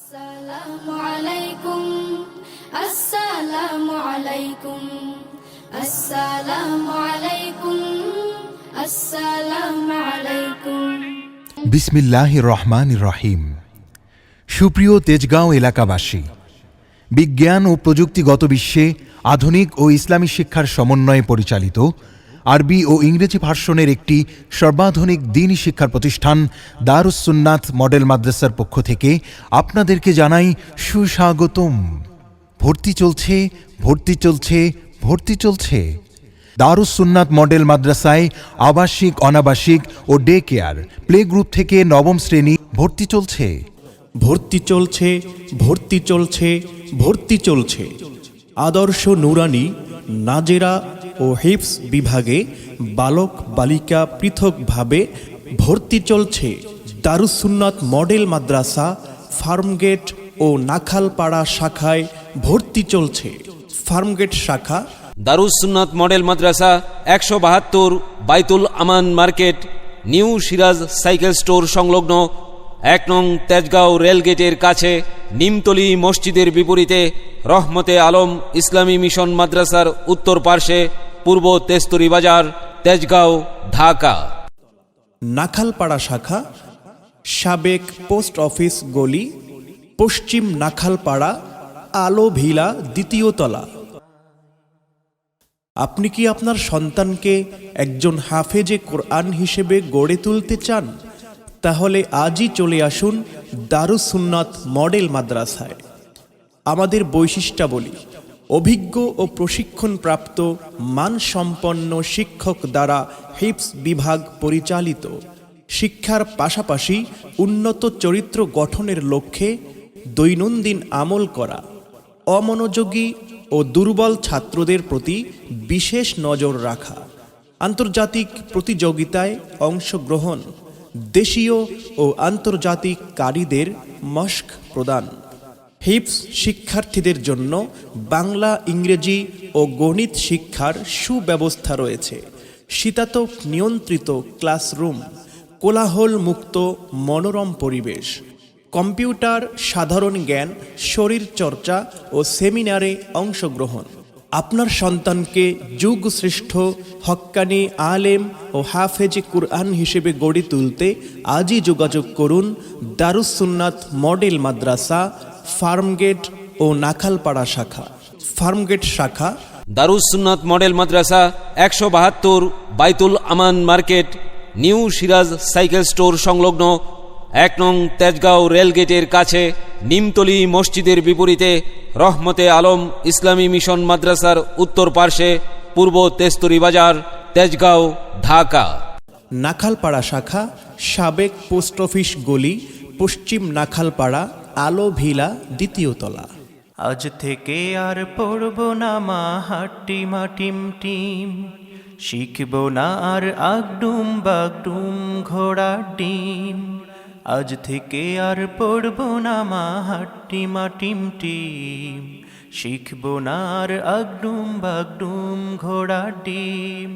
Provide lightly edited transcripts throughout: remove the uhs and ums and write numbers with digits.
আসসালামু আলাইকুম আসসালামু আলাইকুম আসসালামু আলাইকুম আসসালামু আলাইকুম। বিসমিল্লাহির রহমানির রহিম। সুপ্রিয় তেজগাঁও এলাকাবাসী, বিজ্ঞান ও প্রযুক্তিগত বিশ্বে আধুনিক ও ইসলামী শিক্ষার সমন্বয়ে পরিচালিত আরবি ও ইংরেজি ভার্সনের একটি সর্বাধুনিক দ্বীনী শিক্ষার প্রতিষ্ঠান দারুস সুন্নাত মডেল মাদ্রাসার পক্ষ থেকে আপনাদেরকে জানাই সুস্বাগতম। ভর্তি চলছে, ভর্তি চলছে, ভর্তি চলছে। দারুস সুন্নাত মডেল মাদ্রাসায় আবাসিক, অনাবাসিক ও ডে কেয়ার, প্লে গ্রুপ থেকে নবম শ্রেণী ভর্তি চলছে। ভর্তি চলছে, ভর্তি চলছে, ভর্তি চলছে। আদর্শ নুরানি, নাজেরা ও হিফজ বিভাগে বালক বালিকা পৃথকভাবে ভর্তি চলছে। দারুস সুন্নাত মডেল মাদ্রাসা ফার্মগেট ও নাখালপাড়া শাখায় ভর্তি চলছে। ফার্মগেট শাখা দারুস সুন্নাত মডেল মাদ্রাসা ১৭২ Baitul Aman market, new Siraj cycle store সংলগ্ন ১ নং তেজগাঁও রেলগেটের কাছে, নিমতলী মসজিদের বিপরীতে, রহমতে আলম ইসলামী মিশন মাদ্রাসার উত্তর পার্শ্বে, পূর্ব তেস্তরি বাজার, তেজগাঁও, ঢাকা। নাখালপাড়া শাখা সাবেক পোস্ট অফিস গলি, পশ্চিম নাখালপাড়া, আলো ভিলা, দ্বিতীয় তলা। আপনি কি আপনার সন্তানকে একজন হাফেজে কোরআন হিসেবে গড়ে তুলতে চান? তাহলে আজই চলে আসুন দারুস সুন্নাত মডেল মাদ্রাসায়। আমাদের বৈশিষ্ট্যাবলী: অভিজ্ঞ ও প্রশিক্ষণপ্রাপ্ত মানসম্পন্ন শিক্ষক দ্বারা হিফজ বিভাগ পরিচালিত। শিক্ষার পাশাপাশি উন্নত চরিত্র গঠনের লক্ষ্যে দৈনন্দিন আমল করা। অমনোযোগী ও দুর্বল ছাত্রদের প্রতি বিশেষ নজর রাখা। আন্তর্জাতিক প্রতিযোগিতায় অংশগ্রহণ। দেশীয় ও আন্তর্জাতিক কারিদের মশক প্রদান। হিফজ শিক্ষার্থীদের জন্য বাংলা, ইংরেজি ও গণিত শিক্ষার সুব্যবস্থা রয়েছে। শীতাতপ নিয়ন্ত্রিত ক্লাসরুম, কোলাহল মুক্ত মনোরম পরিবেশ। কম্পিউটার, সাধারণ জ্ঞান, শরীরচর্চা ও সেমিনারে অংশগ্রহণ। আপনার সন্তানকে যুগশ্রেষ্ঠ হক্কানি আলেম ও হাফেজে কুরআন হিসেবে গড়ে তুলতে আজই যোগাযোগ করুন দারুস সুন্নাত মডেল মাদ্রাসা, ফার্মগেট ও নাখালপাড়া শাখা। ফার্মগেট শাখা দারুস সুন্নাত মডেল মাদ্রাসা ১৭২ Baitul Aman market, new Siraj cycle store সংলগ্ন ১ নং তেজগাঁও রেলগেটের কাছে, নিমতলী মসজিদের বিপরীতে, রহমতে আলম ইসলামী মিশন মাদ্রাসার উত্তর পার্শ্বে, পূর্ব তেস্তরি বাজার, তেজগাঁও, ঢাকা। নাখালপাড়া শাখা সাবেক পোস্ট অফিস গলি, পশ্চিম নাখালপাড়া, আলো ভিলা, দ্বিতীয় তলা। আজ থেকে আর পড়ব না মা হাট্টি মাটিম টিম, শিখব না আর আগডুম বাগডুম ঘোড়ার ডিম। আজ থেকে আর পড়ব না মা হাট্টি মাটিম টিম, শিখব না আর আগডুম বাগডুম ঘোড়ার ডিম।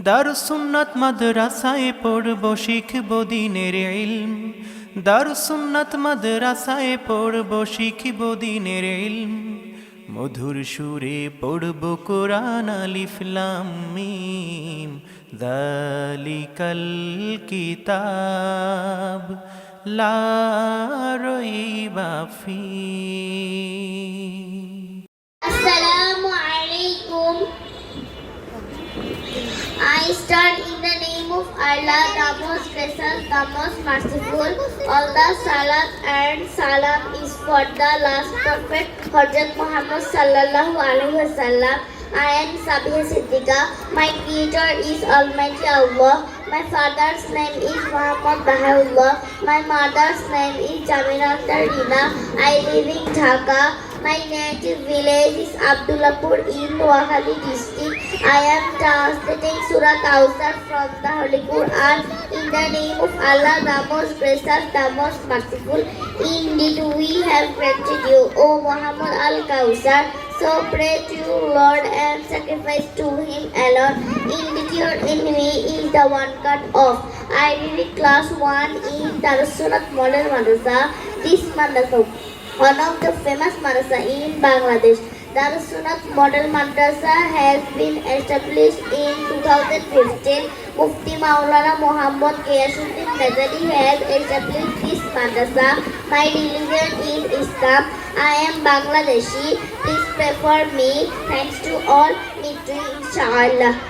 দারুস সুন্নাত মাদ্রাসায় পড়ব, শিখব দ্বীনের ইলম। দারুস সুন্নাত মাদ্রাসায় পড়ব, শিখব দ্বীনের ইলম। মধুর সুরে পড়ব কোরআন আলিফ লাম মিম, যালিকাল কিতাব লা রাইবা ফীহ। Assalamu alaikum. I start in the name of Allah, the most gracious, the most merciful. All the salat and salam is for the last prophet, Hazrat Muhammad sallallahu alaihi wasallam. I am Sabiha Siddiqa. My creator is Almighty Allah. My father's name is Muhammad Bahaullah. My mother's name is Jamila Tarina. I live in Dhaka. My native village is Abdullahpur in Noakhali district. I am translating Surah Kausar from the Holy Quran. In the name of Allah, the most gracious, the most merciful. Indeed, we have granted you, O Muhammad al-Kausar. So pray to your Lord and sacrifice to Him alone. Indeed, your enemy is the one cut off. I read class 1 in Darus Sunnat Model Madrasa. This madrasa one of the famous madrasa in Bangladesh. Darus Sunnat Model Madrasa has been established in 2015. Mufti Maulana Muhammad Ghiyasuddin Nazari has established this madrasa. My religion is Islam. I am Bangladeshi. Please pray for me. Thanks to all. Meet you inshallah.